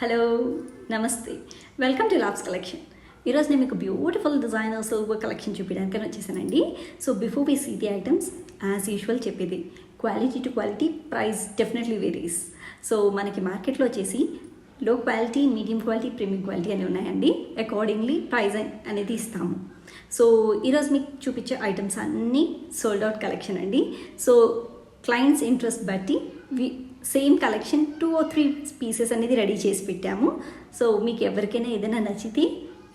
Hello నమస్తే welcome to labs collection. ఈరోజు నేను మీకు బ్యూటిఫుల్ డిజైనర్ సిల్వర్ కలెక్షన్ చూపించడానికి వచ్చేసానండి. So before we see the items as usual చెప్పేది quality to quality price definitely varies. So మనకి మార్కెట్లో వచ్చేసి low quality, medium quality, premium quality అని ఉన్నాయండి. అకార్డింగ్లీ ప్రైస్ అనేది ఇస్తాము. సో ఈరోజు మీకు చూపించే ఐటమ్స్ అన్నీ సోల్డ్ అవుట్ కలెక్షన్ అండి. సో క్లయింట్స్ ఇంట్రెస్ట్ బట్టి సేమ్ కలెక్షన్ 2 or 3 పీసెస్ అనేది రెడీ చేసి పెట్టాము. సో మీకు ఎవరికైనా ఏదైనా నచ్చితే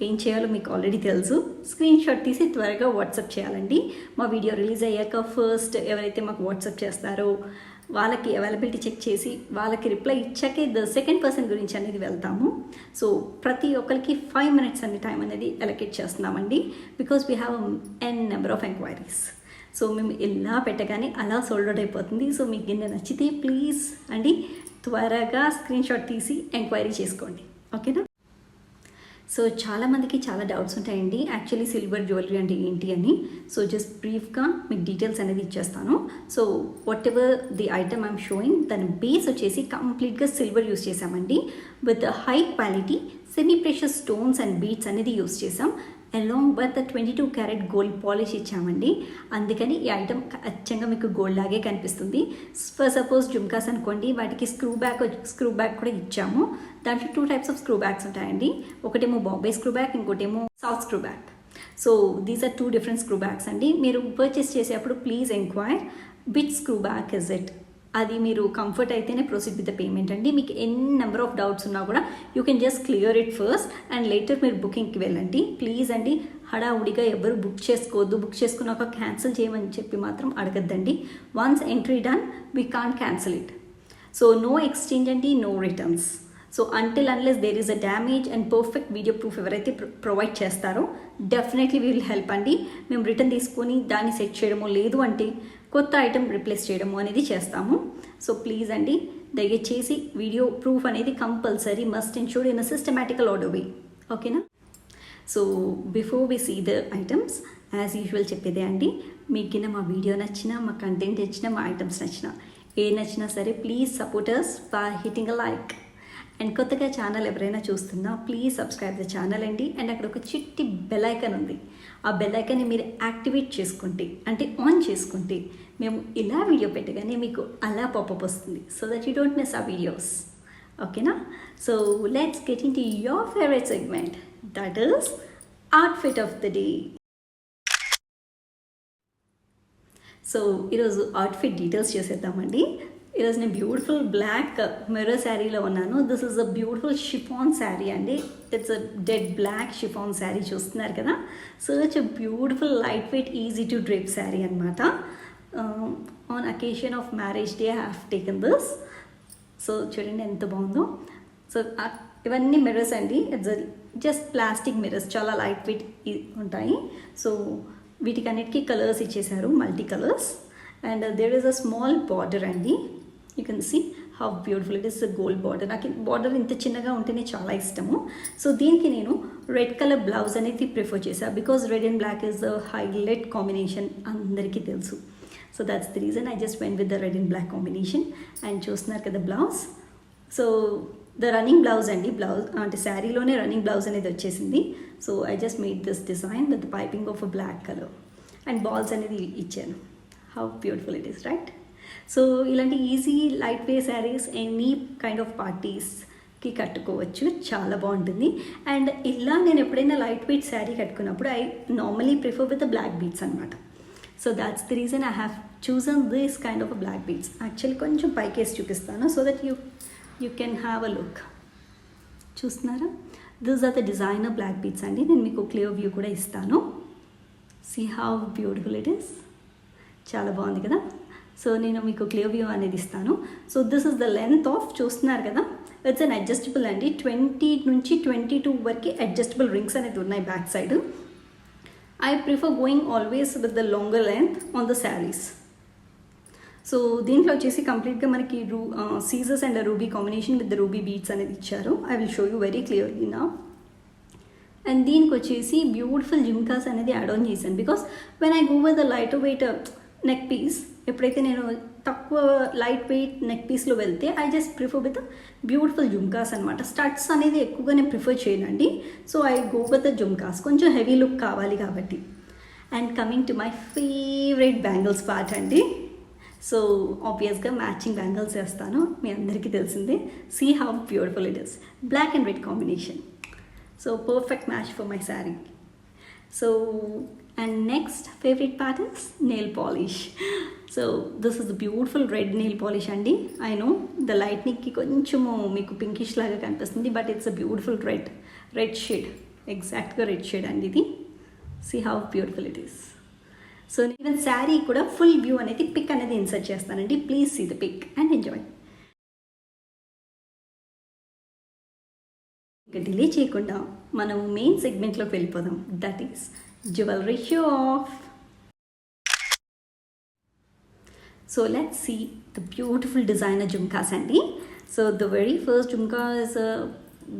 ఏం చేయాలో మీకు ఆల్రెడీ తెలుసు. స్క్రీన్ షాట్ తీసి త్వరగా వాట్సాప్ చేయాలండి. మా వీడియో రిలీజ్ అయ్యాక ఫస్ట్ ఎవరైతే మాకు వాట్సాప్ చేస్తారో వాళ్ళకి అవైలబిలిటీ చెక్ చేసి వాళ్ళకి రిప్లై ఇచ్చాకే సెకండ్ పర్సన్ గురించి అనేది వెళ్తాము. సో ప్రతి ఒక్కరికి 5 minutes అనే టైం అనేది అలొకేట్ చేస్తున్నామండి. Because we have an number of enquiries. So మేము ఇలా పెట్టగానే అలా సోల్డ్ అవుట్ అయిపోతుంది. సో మీకు కింద నచ్చితే ప్లీజ్ అండి త్వరగా స్క్రీన్ షాట్ తీసి ఎంక్వైరీ చేసుకోండి, ఓకేనా? సో చాలామందికి చాలా డౌట్స్ ఉంటాయండి యాక్చువల్లీ సిల్వర్ జ్యువెలరీ అంటే ఏంటి అని. సో జస్ట్ బ్రీఫ్గా మీకు డీటెయిల్స్ అనేది ఇచ్చేస్తాను. So what ever the item I'm showing దాని బేస్ వచ్చేసి కంప్లీట్గా సిల్వర్ యూస్ చేసామండి. With high quality semi precious stones and beads అనేది యూస్ చేసాం. Along with 22 carat gold polish ఇచ్చామండి. అందుకని ఈ ఐటమ్ అచ్చంగా మీకు గోల్డ్ లాగే కనిపిస్తుంది. ఫర్ సపోజ్ జుమ్కాస్ అనుకోండి, వాటికి స్క్రూ బ్యాక్ కూడా ఇచ్చాము. దాంట్లో 2 types ఆఫ్ స్క్రూ బ్యాగ్స్ ఉంటాయండి. ఒకటేమో బాంబే స్క్రూ బ్యాగ్, ఇంకోటేమో south screw bag. So these are 2 different screw bags అండి. మీరు పర్చేస్ చేసేటప్పుడు please enquire which screw bag is it. అది మీరు కంఫర్ట్ అయితేనే ప్రొసీడ్ విత్ ద పేమెంట్ అండి. మీకు ఎన్ని నెంబర్ ఆఫ్ డౌట్స్ ఉన్నా కూడా you can just clear it first and later మీరు బుకింగ్కి వెళ్ళండి. ప్లీజ్ అండి హడావుడిగా ఎవరు బుక్ చేసుకోవద్దు. బుక్ చేసుకున్నాక క్యాన్సిల్ చేయమని చెప్పి మాత్రం అడగద్దండి. Once entry done we can't cancel it. So no exchange అండి, no returns. So until unless there is a damage and perfect video proof ఎవరైతే ప్రొవైడ్ చేస్తారో డెఫినెట్లీ విల్ హెల్ప్ అండి. మేము రిటర్న్ తీసుకొని దాన్ని సెట్ చేయడమో లేదు అంటే కొత్త ఐటమ్ రిప్లేస్ చేయడము అనేది చేస్తాము. సో ప్లీజ్ అండి దయచేసి వీడియో ప్రూఫ్ అనేది compulsory must insured in a systematical order way, ఓకేనా? So before we see the items as usual చెప్పేదే అండి. మీకు మా వీడియో నచ్చినా, మా కంటెంట్ నచ్చినా, మా ఐటమ్స్ నచ్చినా, ఏ నచ్చినా సరే please support us by hitting a like. And కొత్తగా ఛానల్ ఎవరైనా చూస్తున్నా ప్లీజ్ సబ్స్క్రైబ్ ద ఛానల్ అండి. అండ్ అక్కడ ఒక చిట్టి బెల్ ఐకాన్ ఉంది. ఆ బెల్ ఐకాన్ని మీరు యాక్టివేట్ చేసుకుంటే అంటే ఆన్ చేసుకుంటే మేము ఇలా వీడియో పెట్టగానే మీకు అలా పాపప్ వస్తుంది. So that you don't miss ఆ వీడియోస్, ఓకేనా? So let's get into your favourite segment, that is outfit of the day. So ఈరోజు అవుట్ఫిట్ డీటెయిల్స్ చేసేద్దామండి. ఈరోజు నేను బ్యూటిఫుల్ బ్లాక్ మిర్రర్ శారీలో ఉన్నాను. This is a beautiful chiffon sari అండి. It's a dead black chiffon sari చూస్తున్నారు కదా. Such a beautiful light weight easy to drape sari అనమాట. On occasion of marriage day I have taken this. So చూడండి ఎంత బాగుందో. సో ఇవన్నీ మిర్రర్స్ అండి. ఇట్స్ జస్ట్ ప్లాస్టిక్ మిర్రర్స్, చాలా లైట్ వెయిట్ ఉంటాయి. సో వీటికి అన్నిటికీ కలర్స్ ఇచ్చేసారు, multi colours. And there is a small border అండి. You can see how beautiful it is. Gold border, నాకు బార్డర్ ఇంత చిన్నగా ఉంటేనే చాలా ఇష్టము. సో దీనికి నేను రెడ్ కలర్ బ్లౌజ్ అనేది ప్రిఫర్ చేశాను. Because red and black is the highlight combination అందరికీ తెలుసు. So that's the reason I just went with the red and black combination. And చూస్తున్నారు కదా blouse. So the running blouse అండి, blouse అంటే శారీలోనే running blouse అనేది వచ్చేసింది. So I just made this design with piping of a black colour and balls అనేది ఇచ్చాను. How beautiful it is, right? So ఇలాంటి easy light way saris any kind of పార్టీస్కి కట్టుకోవచ్చు, చాలా బాగుంటుంది. అండ్ ఇలా నేను ఎప్పుడైనా లైట్ వెయిట్ శారీ కట్టుకున్నప్పుడు I normally prefer with black beads అనమాట. So that's the reason I have chosen this kind of black beads. Actually కొంచెం పైకేసి చూపిస్తాను so that you can have a look. చూస్తున్నారా? This are the designer black beads అండి. నేను మీకు clear view కూడా ఇస్తాను. See how beautiful it is. చాలా బాగుంది కదా. సో నేను మీకు క్లియర్ వ్యూ అనేది ఇస్తాను. So this is the length of, చూస్తున్నారు కదా, ఇట్స్ అన్ అడ్జస్టబుల్ అండి. 20 నుంచి 22 వరకు అడ్జస్టబుల్ రింగ్స్ అనేది ఉన్నాయి back side. I prefer going always with the longer length on the saris. So దీంట్లో వచ్చేసి కంప్లీట్గా మనకి సీజర్స్ and ruby combination with the ruby beads అనేది ఇచ్చారు. I will show you very clearly నా. అండ్ దీనికి వచ్చేసి బ్యూటిఫుల్ జిమ్కాస్ అనేది యాడ్ ఆన్ చేశాను. Because when I go with the light weight neck piece, ఎప్పుడైతే నేను తక్కువ లైట్ వెయిట్ నెక్ పీస్లో వెళ్తే I just prefer with beautiful jhumkas అనమాట. స్టడ్స్ అనేది ఎక్కువగా నేను ప్రిఫర్ చేయనండి. So I go with the jhumkas, కొంచెం హెవీ లుక్ కావాలి కాబట్టి. And coming to my favourite bangles part అండి. సో ఆబ్వియస్గా మ్యాచింగ్ బ్యాంగిల్స్ వేస్తాను, మీ అందరికీ తెలిసిందే. See how beautiful it is, black and red combination. So perfect match for my sari. So and next favorite part is nail polish. So this is the beautiful red nail polish andi. I know the lightning ki konchemu meeku pinkish laga kanipistundi, but it's a beautiful red shade, exact ga red shade andi idi. See how beautiful it is. So even saree kuda full view anedi pic anedi insert chestanandi. Please see the pic and enjoy. ఇక delay చేయకుండా మనం main సెగ్మెంట్లోకి వెళ్ళిపోదాం, that is jewellery show off. So let's see the beautiful designer jhumkas అండి. So the very first jhumka is a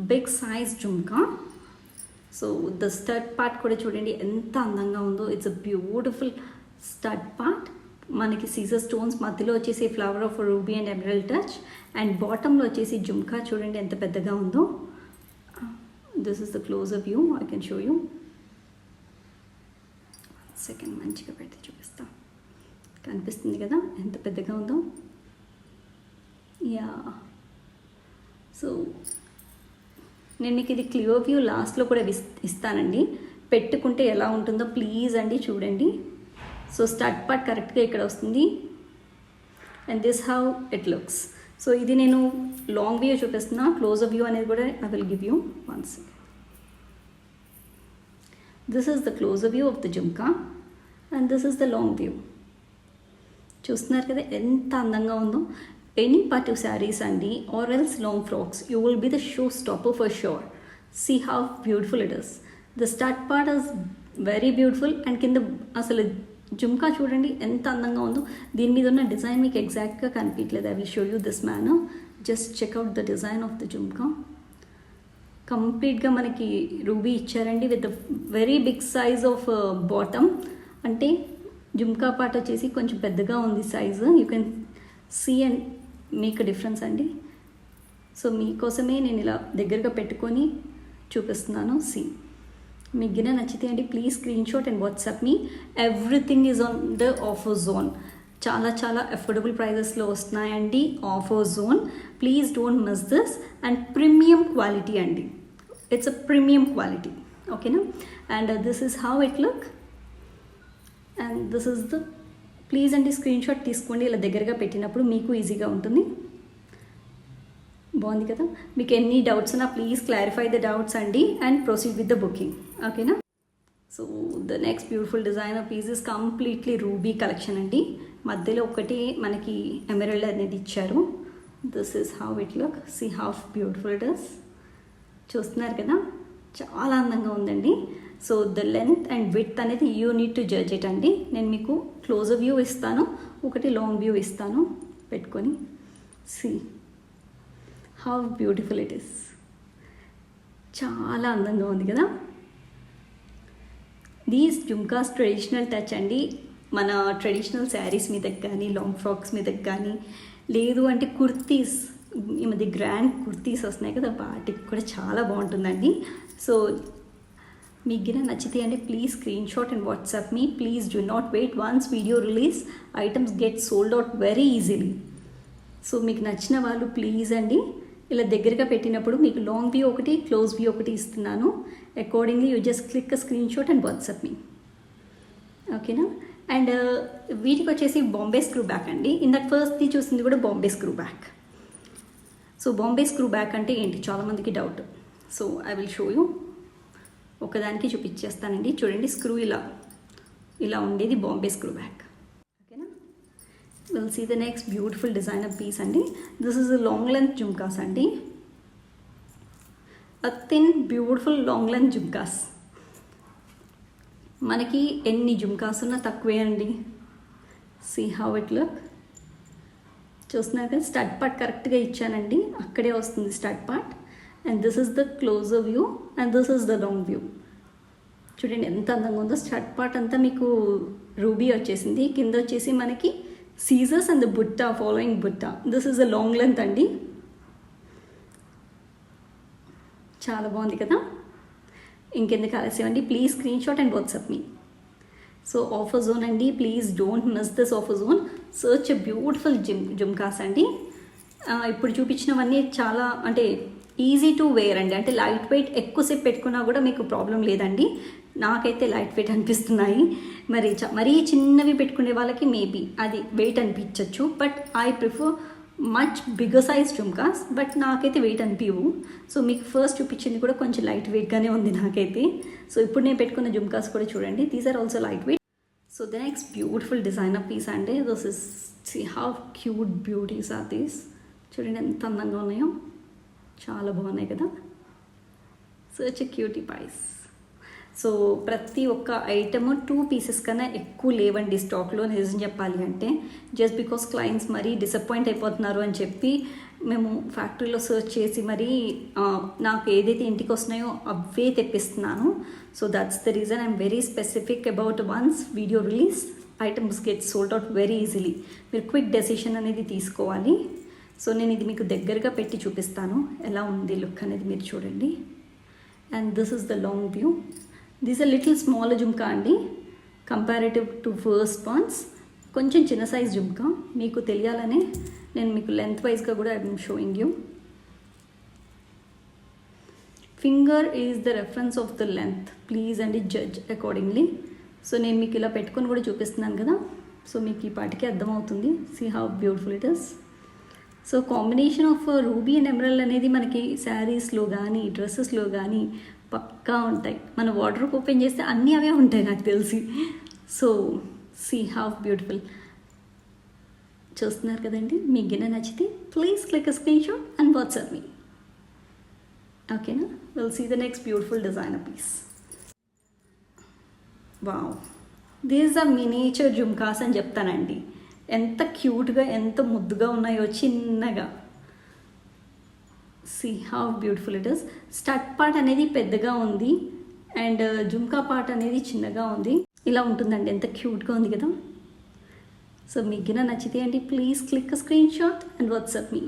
big size jhumka. So the stud part కూడా చూడండి ఎంత అందంగా ఉందో. It's a beautiful stud part. మనకి సీజర్ స్టోన్స్ మధ్యలో వచ్చేసి flower of ruby and emerald touch, and బాటంలో వచ్చేసి జుమ్కా చూడండి ఎంత పెద్దగా ఉందో. This is the closer view, I can show you. Second మంచిగా పెట్టి చూపిస్తా, కనిపిస్తుంది కదా ఎంత పెద్దగా ఉందో. యా, సో నేను మీకు ఇది క్లియర్ వ్యూ లాస్ట్లో కూడా ఇస్తానండి, పెట్టుకుంటే ఎలా ఉంటుందో ప్లీజ్ అండి చూడండి. సో స్టడ్ పార్ట్ కరెక్ట్గా ఇక్కడ వస్తుంది, and this how it looks. So ఇది నేను లాంగ్ వ్యూ చూపిస్తున్నా, క్లోజర్ వ్యూ అనేది కూడా I will give you once. This is the closer view of the jhumka and this is the long view. చూస్తున్నారు కదా ఎంత అందంగా ఉందో. ఎనీ పార్ట్ ఆఫ్ శారీస్ అండి or else long frocks, you will be the show stopper for sure. See how beautiful it is. The stud part is very beautiful, and కింద అసలు జుమ్కా చూడండి ఎంత అందంగా ఉందో. దీని మీద ఉన్న డిజైన్ మీకు ఎగ్జాక్ట్గా కనిపించలేదు. I will show you this manner. Just check out the design of the jhumka. కంప్లీట్గా మనకి రూబీ ఇచ్చారండి with very big size of bottom. అంటే జుమ్కా పార్ట్ వచ్చేసి కొంచెం పెద్దగా ఉంది size. You can see and make a difference అండి. సో మీకోసమే నేను ఇలా దగ్గరగా పెట్టుకొని చూపిస్తున్నాను. సీ, మీకు గిన నచ్చితే అండి please screenshot and WhatsApp me. Everything is on the offer zone. చాలా చాలా అఫోర్డబుల్ ప్రైజెస్లో వస్తున్నాయండి offer zone. Please don't miss this. And premium quality అండి, ఇట్స్ అ ప్రీమియం క్వాలిటీ, ఓకేనా. And this is how it look, and this is the. Please అండి screen shot తీసుకోండి, ఇలా దగ్గరగా పెట్టినప్పుడు మీకు ఈజీగా ఉంటుంది. బాగుంది కదా. మీకు ఎన్ని డౌట్స్ ఉన్నా ప్లీజ్ క్లారిఫై ద డౌట్స్ అండి and proceed with the booking, ఓకేనా. So the next beautiful designer piece is completely ruby collection అండి. మధ్యలో ఒకటి మనకి ఎమరల్డ్ అనేది ఇచ్చారు. This is how it look. See how beautiful it is. చూస్తున్నారు కదా చాలా అందంగా ఉందండి. So the length and width అనేది you need to judge it అండి. నేను మీకు క్లోజర్ వ్యూ ఇస్తాను, ఒకటి లాంగ్ వ్యూ ఇస్తాను పెట్టుకొని. See how beautiful it is. చాలా అందంగా ఉంది కదా. దీస్ జుమ్కాస్ ట్రెడిషనల్ టచ్ అండి. మన ట్రెడిషనల్ శారీస్ మీదకి కానీ లాంగ్ ఫ్రాక్స్ మీదకి కానీ, లేదు అంటే కుర్తీస్, ఈ మధ్య గ్రాండ్ కుర్తీస్ వస్తున్నాయి కదా, వాటికి కూడా చాలా బాగుంటుందండి. సో మీకు గిన నచ్చితే అండి please screenshot and WhatsApp me. Please do not wait. Once video release items get sold out very easily. So మీకు నచ్చిన వాళ్ళు ప్లీజ్ అండి ఇలా దగ్గరగా పెట్టినప్పుడు మీకు లాంగ్ వ్యూ ఒకటి క్లోజ్ వ్యూ ఒకటి ఇస్తున్నాను. Accordingly you just click a screenshot and WhatsApp me, ఓకేనా. అండ్ వీటికి వచ్చేసి బాంబే స్క్రూ బ్యాక్ అండి. ఇందాక ఫస్ట్ది చూసింది కూడా Bombay screw back. So Bombay screw back అంటే ఏంటి చాలామందికి doubt. So I will show you. ఒకదానికి చూపించేస్తానండి. చూడండి, స్క్రూ ఇలా ఉండేది బాంబే స్క్రూ బ్యాక్, ఓకేనా. Will see the next beautiful designer piece అండి. This is a long length jhumkas అండి. A thin beautiful long length jhumkas. మనకి ఎన్ని జుమ్కాస్ ఉన్నా తక్కువే అండి. See how it look. చూస్తున్నారు కదా స్టడ్ పార్ట్ కరెక్ట్గా ఇచ్చానండి, అక్కడే వస్తుంది stud part. And this is the closer view and this is the long view. చూడండి ఎంత అందంగా ఉందో. స్టడ్ పార్ట్ అంతా మీకు రూబీ వచ్చేసింది, కింద వచ్చేసి మనకి సీజర్స్ అండ్ బుట్ట, ఫాలోయింగ్ బుట్ట. This is a long length అండి, చాలా బాగుంది కదా. ఇంకెందుకు ఆలస్యం అండి, please screenshot and WhatsApp me. So offer zone అండి, please don't miss this offer zone. Search a beautiful jhumkas అండి. ఇప్పుడు చూపించినవన్నీ చాలా అంటే ఈజీ టు వేర్ అండి, అంటే లైట్ వెయిట్, ఎక్కువసేపు పెట్టుకున్నా కూడా మీకు ప్రాబ్లం లేదండి. నాకైతే లైట్ వెయిట్ అనిపిస్తున్నాయి. మరీ చిన్నవి పెట్టుకునే వాళ్ళకి మేబీ అది వెయిట్ అనిపించవచ్చు, but I prefer much bigger size jhumkas, but నాకైతే వెయిట్ అనిపించవు. సో మీకు ఫస్ట్ చూపించింది కూడా కొంచెం లైట్ వెయిట్గానే ఉంది నాకైతే. సో ఇప్పుడు నేను పెట్టుకున్న జుమ్కాస్ కూడా చూడండి, these are also light weight. So the next beautiful designer piece అండి. This is, see how cute beauties are these. చూడండి ఎంత అందంగా ఉన్నాయో, చాలా బాగున్నాయి కదా. Such a cutie pies. So ప్రతి ఒక్క ఐటమ్ 2 పీసెస్ కన్నా ఎక్కువ లేవండి స్టాక్లో, నిజం చెప్పాలి అంటే. జస్ట్ బికాస్ క్లయింట్స్ మరీ డిసప్పాయింట్ అయిపోతున్నారు అని చెప్పి మేము ఫ్యాక్టరీలో సర్చ్ చేసి మరీ నాకు ఏదైతే ఇంటికి వస్తున్నాయో అవే తెప్పిస్తున్నాను. So that's the reason I'm very specific about once video release items get sold out very easily. మీరు క్విక్ డెసిషన్ అనేది తీసుకోవాలి. సో నేను ఇది మీకు దగ్గరగా పెట్టి చూపిస్తాను ఎలా ఉంది లుక్ అనేది, మీరు చూడండి. And this is the long view. This a little small jhumka అండి, కంపారేటివ్ టు ఫస్ట్ వన్స్. కొంచెం చిన్న సైజ్ జుమ్కా, మీకు తెలియాలనే నేను మీకు లెంత్ వైజ్గా కూడా I'm showing you. Finger is the reference of the length, please అండి జడ్జ్ అకార్డింగ్లీ. సో నేను మీకు ఇలా పెట్టుకొని కూడా చూపిస్తున్నాను కదా, సో మీకు ఈ పాటికి అర్థమవుతుంది. See how beautiful it is. So combination of ruby and emerald అనేది మనకి శారీస్లో కానీ డ్రెస్సెస్లో కానీ పక్కా ఉంటాయి. మన వార్డ్రోబ్ ఓపెన్ చేస్తే అన్నీ అవే ఉంటాయి నాకు తెలిసి. So see how beautiful. చూస్తున్నారు కదండి, మీకు గిన్నె నచ్చితే please click screenshot and WhatsApp me. ఓకేనా, will see the next beautiful designer piece. Wow, these are miniature jhumkas అని చెప్తానండి. ఎంత క్యూట్గా ఎంత ముద్దుగా ఉన్నాయో చిన్నగా. See how beautiful it is. Stud part అనేది పెద్దగా ఉంది అండ్ జుమ్కా పార్ట్ అనేది చిన్నగా ఉంది. ఇలా ఉంటుందండి, ఎంత క్యూట్గా ఉంది కదా. సో మీకు గిన నచ్చితే అండి please click screenshot and WhatsApp me.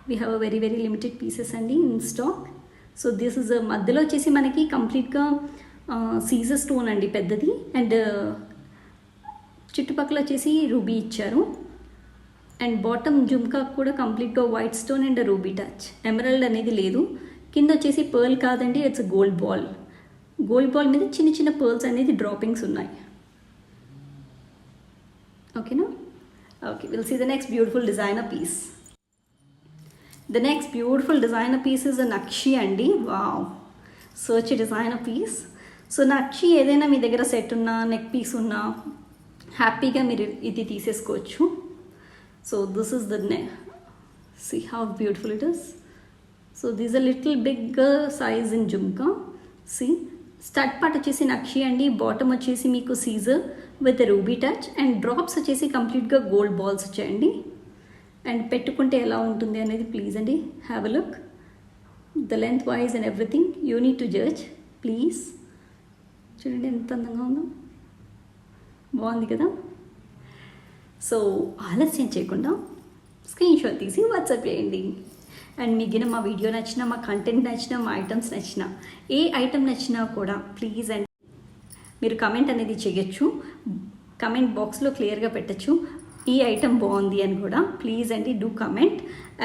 We have a very very limited pieces అండి in stock. So this is మధ్యలో వచ్చేసి మనకి కంప్లీట్గా సీజర్ స్టోన్ అండి పెద్దది, అండ్ చుట్టుపక్కల వచ్చేసి రూబీ ఇచ్చారు. అండ్ బాటమ్ జుమ్కా కూడా కంప్లీట్గా white stone and ruby touch. Emerald అనేది లేదు. కింద వచ్చేసి పర్ల్ కాదండి, it's gold ball. Gold ball మీద చిన్న చిన్న పర్ల్స్ అనేది డ్రాపింగ్స్ ఉన్నాయి. ఓకేనా. Okay, will see the next beautiful designer piece. The next beautiful designer piece is a nakshi అండి. వావ్, సర్చ్ డిజైనర్ పీస్. సో నక్షి ఏదైనా మీ దగ్గర సెట్ ఉన్నా, నెక్ పీస్ ఉన్నా హ్యాపీగా మీరు ఇది తీసేసుకోవచ్చు. So this is the see how beautiful it is. So this a little big size in jhumka. See stud part వచ్చేసి నక్షి అండి, బాటమ్ వచ్చేసి మీకు CZ with ruby touch and drops వచ్చేసి కంప్లీట్గా గోల్డ్ బాల్స్ వచ్చాయండి. అండ్ పెట్టుకుంటే ఎలా ఉంటుంది అనేది ప్లీజ్ అండి have a look. The length wise and everything you need to judge please. చూడండి ఎంత అందంగా ఉందో, బాగుంది కదా. సో ఆలస్యం చేయకుండా స్క్రీన్ షాట్ తీసి వాట్సాప్ చేయండి. అండ్ మీకు మా వీడియో నచ్చినా, మా కంటెంట్ నచ్చినా, మా ఐటమ్స్ నచ్చినా, ఏ ఐటమ్ నచ్చినా కూడా ప్లీజ్ అండి మీరు కమెంట్ అనేది చేయొచ్చు. కమెంట్ బాక్స్లో క్లియర్గా పెట్టచ్చు ఈ ఐటమ్ బాగుంది అని కూడా. ప్లీజ్ అండి డూ కమెంట్.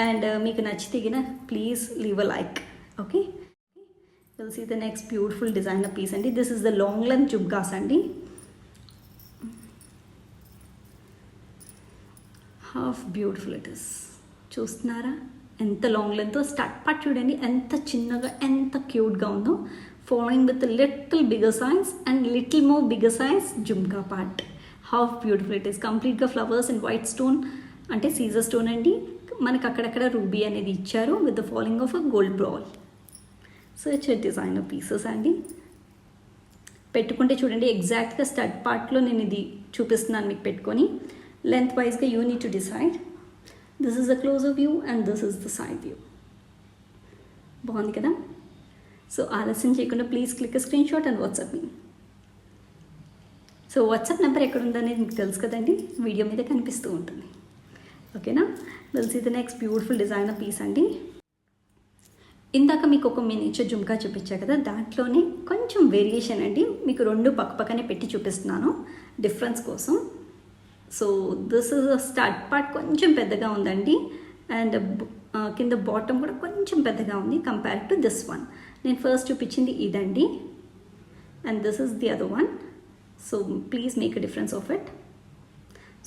అండ్ మీకు నచ్చితే గిన please leave a like. Okay, will see the next beautiful designer piece అండి. This is the long length jhumkas అండి. How beautiful it is. చూస్తున్నారా ఎంత లాంగ్ లెంత్. స్టడ్ పార్ట్ చూడండి ఎంత చిన్నగా ఎంత క్యూట్గా ఉందో. Following with little bigger size and little more bigger size jhumka part. Half beautiful it is. కంప్లీట్గా ఫ్లవర్స్ అండ్ వైట్ స్టోన్ అంటే సీజర్ స్టోన్ అండి. మనకు అక్కడక్కడ రూబీ అనేది ఇచ్చారు with the following of a gold ball. Such designer pieces అండి. పెట్టుకుంటే చూడండి ఎగ్జాక్ట్గా స్టడ్ పార్ట్లో నేను ఇది చూపిస్తున్నాను మీకు పెట్టుకొని. లెంత్ వైజ్గా you need to decide. This is the closer view and this is the side view. బాగుంది కదా. సో ఆలస్యం చేయకుండా please click screenshot and WhatsApp me. So WhatsApp number ఎక్కడ ఉందనేది మీకు తెలుసు కదండి, వీడియో మీద కనిపిస్తూ ఉంటుంది. ఓకేనా, will see the next beautiful designer piece అండి. ఇందాక మీకు ఒక మినియేచర్ జుమ్కా చూపించా కదా, దాంట్లోనే కొంచెం వేరియేషన్ అండి. మీకు రెండు పక్కనే పెట్టి చూపిస్తున్నాను డిఫరెన్స్ కోసం. So this is start part కొంచెం పెద్దగా ఉందండి, అండ్ కింద బాటమ్ కూడా కొంచెం పెద్దగా ఉంది కంపేర్ టు దిస్ వన్. నేను ఫస్ట్ చూపించింది ఇదండి, and this is the other one. So please make a difference of it.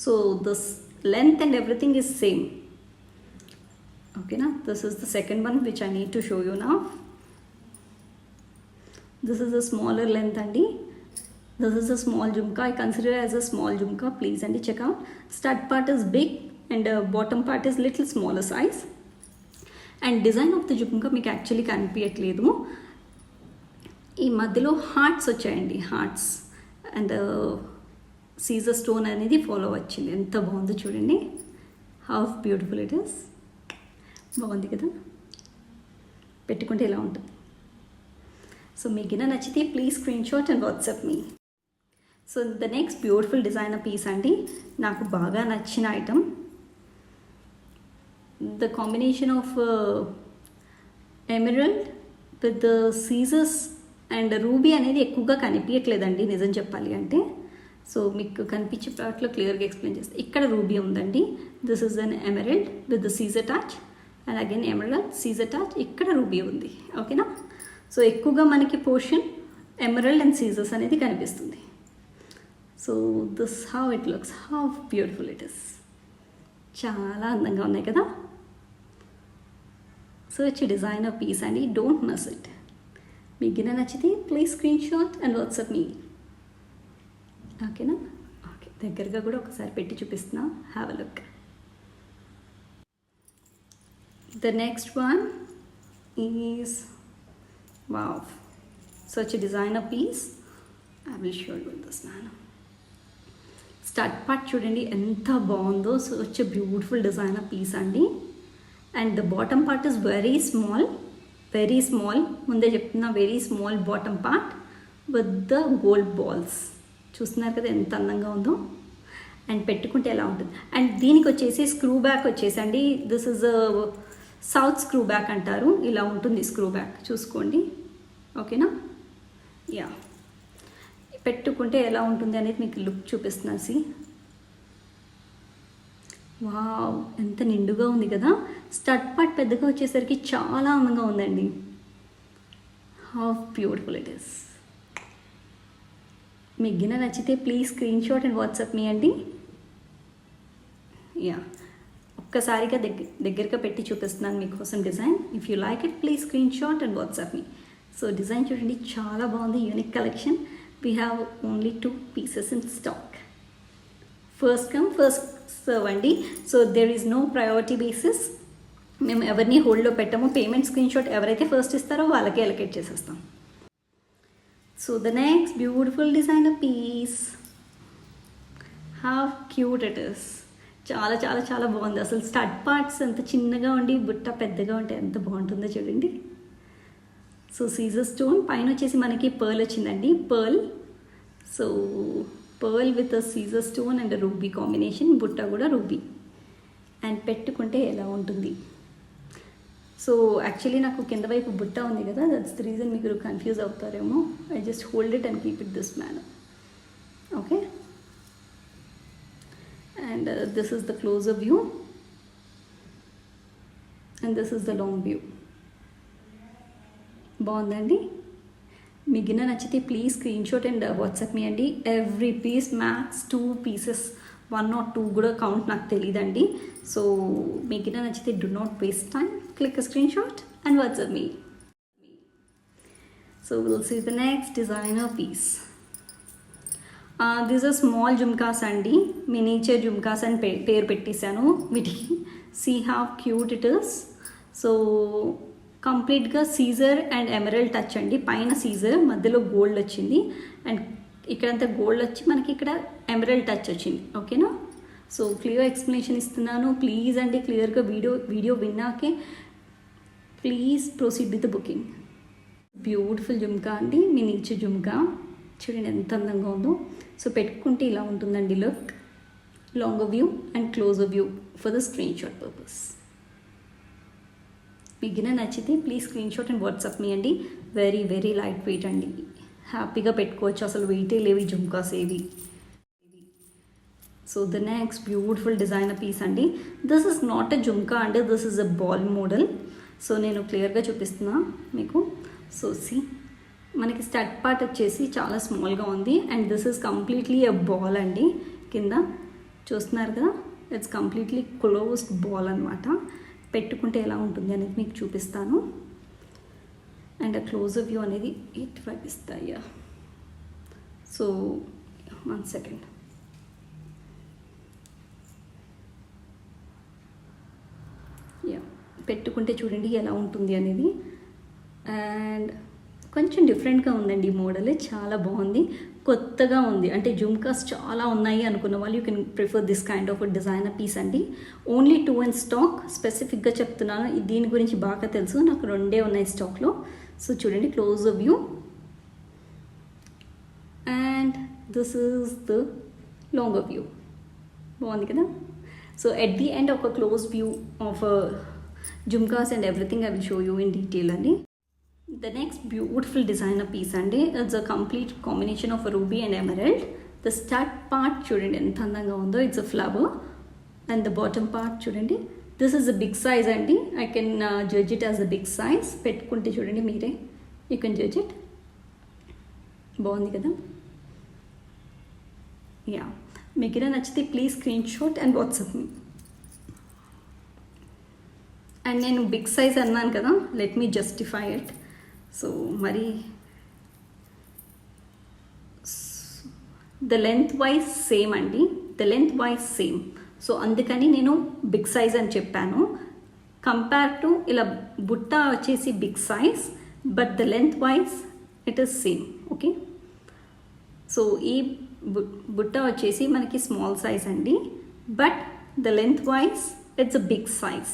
So this length and everything is same. Okay na, this is the second one which I need to show you now. This is a smaller length andi. This is a small jhumka. I consider as a small jhumka. Please andi check out. Stud part is big and bottom part is little smaller size. And design of the jhumka meeku actually kanipiyatledu. ఈ మధ్యలో hearts వచ్చాయండి, hearts and CZ stone అనేది follow వచ్చింది. ఎంత బాగుందో చూడండి, how beautiful it is. బాగుంది కదా, పెట్టుకుంటే ఇలా ఉంటుంది. సో మీకు నచ్చితే please screenshot and WhatsApp me. So the next beautiful designer piece అండి, నాకు బాగా నచ్చిన item. The combination of emerald with సీజర్స్ అండ్ రూబీ అనేది ఎక్కువగా కనిపించట్లేదండి నిజం చెప్పాలి అంటే. సో మీకు కనిపించే పార్ట్లో క్లియర్గా ఎక్స్ప్లెయిన్ చేస్తాను. ఇక్కడ రూబీ ఉందండి, this is an emerald with the CZ touch, and again emerald CZ touch, ఇక్కడ రూబీ ఉంది. ఓకేనా, సో ఎక్కువగా మనకి పోర్షన్ ఎమరల్డ్ అండ్ సీజర్స్ అనేది కనిపిస్తుంది. So this how it looks, how beautiful it is. చాలా అందంగా ఉన్నాయి కదా. సో ఇట్స్ డిజైనర్ పీస్ అండి, డోంట్ మిస్ ఇట్. మీకు నచ్చితే please screenshot and WhatsApp me. ఓకేనా, ఓకే, దగ్గరగా కూడా ఒకసారి పెట్టి చూపిస్తున్నా, have a look. The next one is wow, such designer piece. I will show you this one. Stud part చూడండి ఎంత బాగుందో, సచ్ బ్యూటిఫుల్ డిజైనర్ పీస్ అండి. And the bottom part is very small, very small. ముందే చెప్తున్నా, very small bottom part with the gold balls. చూస్తున్నారు కదా ఎంత అందంగా ఉందో, అండ్ పెట్టుకుంటే ఎలా ఉంటుంది. అండ్ దీనికి వచ్చేసి స్క్రూ బ్యాక్ వచ్చేసండి, this is south screw back అంటారు, ఇలా ఉంటుంది స్క్రూ బ్యాక్, చూసుకోండి. ఓకేనా, యా, పెట్టుకుంటే ఎలా ఉంటుంది అనేది మీకు లుక్ చూపిస్తున్నాను. సి, వావ్, ఎంత నిండుగా ఉంది కదా. స్టడ్ పార్ట్ పెద్దగా వచ్చేసరికి చాలా అందంగా ఉందండి. How beautiful it is. మీకు నచ్చితే please screenshot and WhatsApp me అండి. యా, ఒక్కసారిగా దగ్గరగా పెట్టి చూపిస్తున్నాను మీకోసం design. If you like it please screenshot and WhatsApp me. So design చూడండి చాలా బాగుంది, unique collection. We have only 2 pieces in stock. First come first serve అండి. So there is no priority basis. మేము ఎవరిని హోల్డ్లో పెట్టాము. Payment screenshot ఎవరైతే first ఇస్తారో వాళ్ళకే అలొకేట్ చేసేస్తాం. So the next beautiful designer piece, how cute it is. చాలా చాలా చాలా బాగుంది అసలు. స్టడ్ పార్ట్స్ ఎంత చిన్నగా ఉండి బుట్ట పెద్దగా ఉంటే ఎంత బాగుంటుందో చూడండి. సో సీజర్ స్టోన్ పైన వచ్చేసి మనకి పర్ల్ వచ్చిందండి, pearl. So pearl with CZ stone and ruby combination, బుట్ట కూడా రూబీ. అండ్ పెట్టుకుంటే ఎలా ఉంటుంది. సో యాక్చువల్లీ నాకు కింద వైపు బుట్ట ఉంది కదా, దట్స్ ద రీజన్ మీకు కన్ఫ్యూజ్ అవుతారేమో. I just hold it and keep it this manner. Okay, and this is the closer view and this is the long view. బాగుందండి. మీకు నచ్చితే please screenshot and WhatsApp me అండి. Every piece max 2 pieces, 1 or 2 కూడా count నాకు తెలియదండి. So మీకు నచ్చితే do not waste time, click a screenshot and WhatsApp me. So we'll see the next designer piece. These are small jhumkas అండి, miniature jhumkas అని పేరు పెట్టేశాను వీటికి. See how cute it is. So కంప్లీట్గా సీజర్ అండ్ ఎమరల్డ్ టచ్ అండి. పైన Caesar, మధ్యలో gold వచ్చింది, అండ్ ఇక్కడంతా గోల్డ్ వచ్చి మనకి ఇక్కడ ఎమరల్డ్ టచ్ వచ్చింది. ఓకేనా, సో క్లియర్ ఎక్స్ప్లెనేషన్ ఇస్తున్నాను. ప్లీజ్ అండి క్లియర్గా వీడియో విన్నాకే please proceed with the booking. Beautiful jhumka అండి, మినియేచర్ జుమ్కా, చూడండి ఎంత అందంగా ఉందో. సో పెట్టుకుంటే ఇలా ఉంటుందండి look. Longer view and closer view for the screenshot purpose. మీకు గిన నచ్చితే please screenshot and WhatsApp me అండి. వెరీ వెరీ లైట్ వెయిట్ అండి, హ్యాపీగా పెట్టుకోవచ్చు, అసలు వెయిటే లేవి జుమ్కాస్ ఏవి. So the next beautiful designer piece అండి. This is not a jhumka అండి, this is a ball model. So నేను క్లియర్గా చూపిస్తున్నా మీకు. సో సి మనకి స్టడ్ పార్ట్ వచ్చేసి చాలా స్మాల్గా ఉంది and this is completely a ball అండి. కింద చూస్తున్నారు కదా, ఇట్స్ కంప్లీట్లీ క్లోజ్డ్ బాల్ అనమాట. పెట్టుకుంటే ఎలా ఉంటుంది అనేది మీకు చూపిస్తాను. అండ్ ఆ క్లోజర్ వ్యూ అనేది ఇటువైపు ఇస్తాయా. So 1 second. పెట్టుకుంటే చూడండి ఎలా ఉంటుంది అనేది. అండ్ కొంచెం డిఫరెంట్గా ఉందండి ఈ మోడల్, చాలా బాగుంది, కొత్తగా ఉంది. అంటే జుమ్కాస్ చాలా ఉన్నాయి అనుకున్న వాళ్ళు you can prefer this kind of designer piece అండి. Only 2 in stock. స్పెసిఫిక్గా చెప్తున్నాను, దీని గురించి బాగా తెలుసు నాకు, 2 ఉన్నాయి స్టాక్లో. సో చూడండి closer view and this is the longer view. బాగుంది కదా. సో ఎట్ ది ఎండ్ ఒక close view of jhumkas and everything I will show you in detail అండి. The next beautiful designer piece అండి, it's a complete combination of ruby and emerald. The stud part చూడండి ఎంత అందంగా ఉందో, it's a flower. And the bottom part చూడండి, this is a big size అండి. I can judge it as a big size. పెట్టుకుంటే చూడండి మీరే, you can judge it. బాగుంది కదా. యా, మీకు ఇలా నచ్చితే please screenshot and WhatsApp me. And నేను బిగ్ సైజ్ అన్నాను కదా, let me justify it. So మరి ద లెంత్ వైజ్ సేమ్ అండి, the length wise same. So అందుకని నేను బిగ్ సైజ్ అని చెప్పాను. కంపేర్ టు ఇలా బుట్ట వచ్చేసి big size, but the length wise it is same. Okay, so ఈ బుట్ట వచ్చేసి మనకి స్మాల్ సైజ్ అండి, but the length wise it's a big size.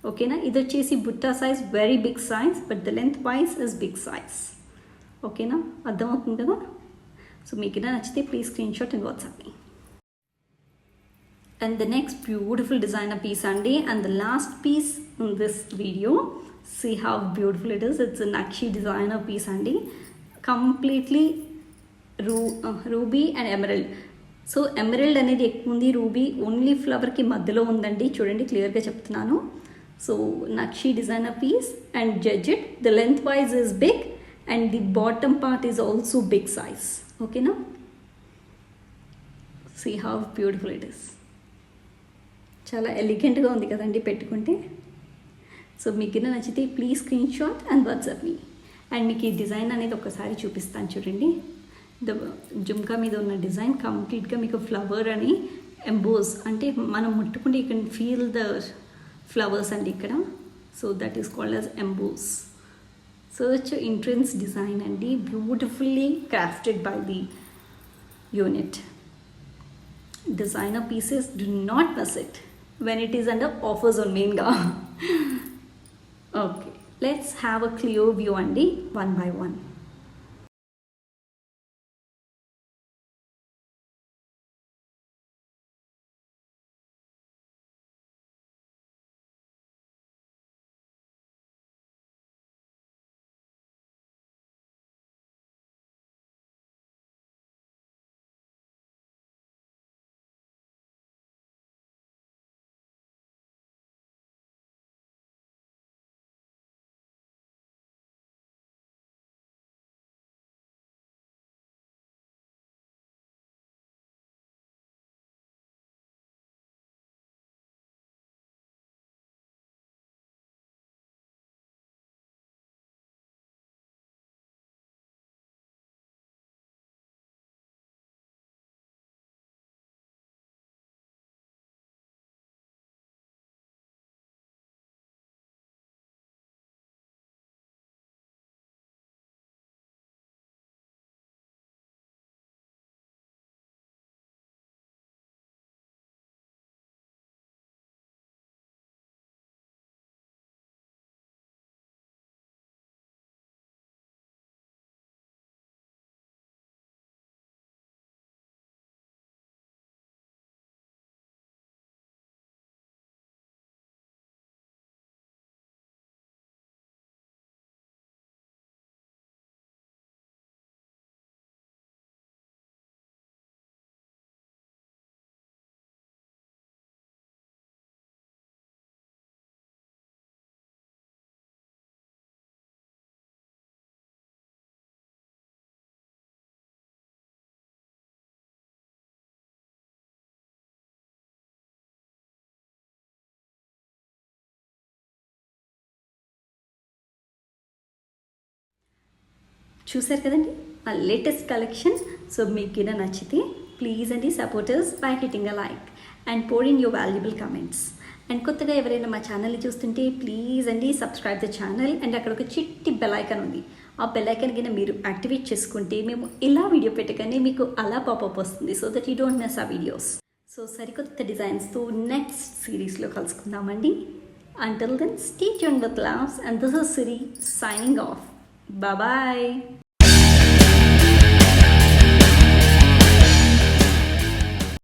ఓకేనా, ఇది వచ్చేసి బుట్ట size very big size, but the length wise is big size. ఓకేనా, అర్థమవుతుంది కదా. సో మీకు ఇలా నచ్చితే please screenshot and WhatsApp me. And the next beautiful designer piece అండి, and the last piece in this video. See how beautiful it is. It's nakshi designer piece అండి, completely ruby and emerald. So emerald అనేది ఎక్కువ ఉంది, ruby only ఫ్లవర్కి మధ్యలో ఉందండి. చూడండి క్లియర్గా చెప్తున్నాను. So Nakshi designer piece and judge it. The lengthwise is big and the bottom part is also big size. Okay now, see how beautiful it is. చాలా ఎలిగెంట్గా ఉంది కదండి పెట్టుకుంటే. సో మీకు నచ్చితే please screenshot and WhatsApp me. And మీకు ఈ design అనేది ఒకసారి చూపిస్తాను చూడండి. ద జుమ్కా మీద ఉన్న డిజైన్ కంప్లీట్గా మీకు ఫ్లవర్ అని ఎంబోస్, అంటే మనం ముట్టుకుంటే you can feel the flowers అండి ఇక్కడ. So that is called as emboss. Such entrance design అండి, beautifully crafted by the unit. Designer pieces, do not miss it when it is under offers on Mainga. Okay, let's have a clear view andi one by one. చూసారు కదండి మా latest collection. So మీకు ఇలా నచ్చితే please అండి supporters by hitting a like and pour in your valuable comments. And కొత్తగా ఎవరైనా మా ఛానల్ని చూస్తుంటే ప్లీజ్ అండి సబ్స్క్రైబ్ ద ఛానల్. అండ్ అక్కడ ఒక చిట్టి బెల్ ఐకాన్ ఉంది, ఆ బెల్ ఐకాన్ కింద మీరు యాక్టివేట్ చేసుకుంటే మేము ఇలా వీడియో పెట్టగానే మీకు అలా పాపప్ వస్తుంది, so that you don't miss ఆ వీడియోస్. సో సరికొత్త డిజైన్స్తో నెక్స్ట్ సిరీస్లో కలుసుకుందామండి. Until then, stay tuned with Loves, and this is Siri signing off. Bye bye.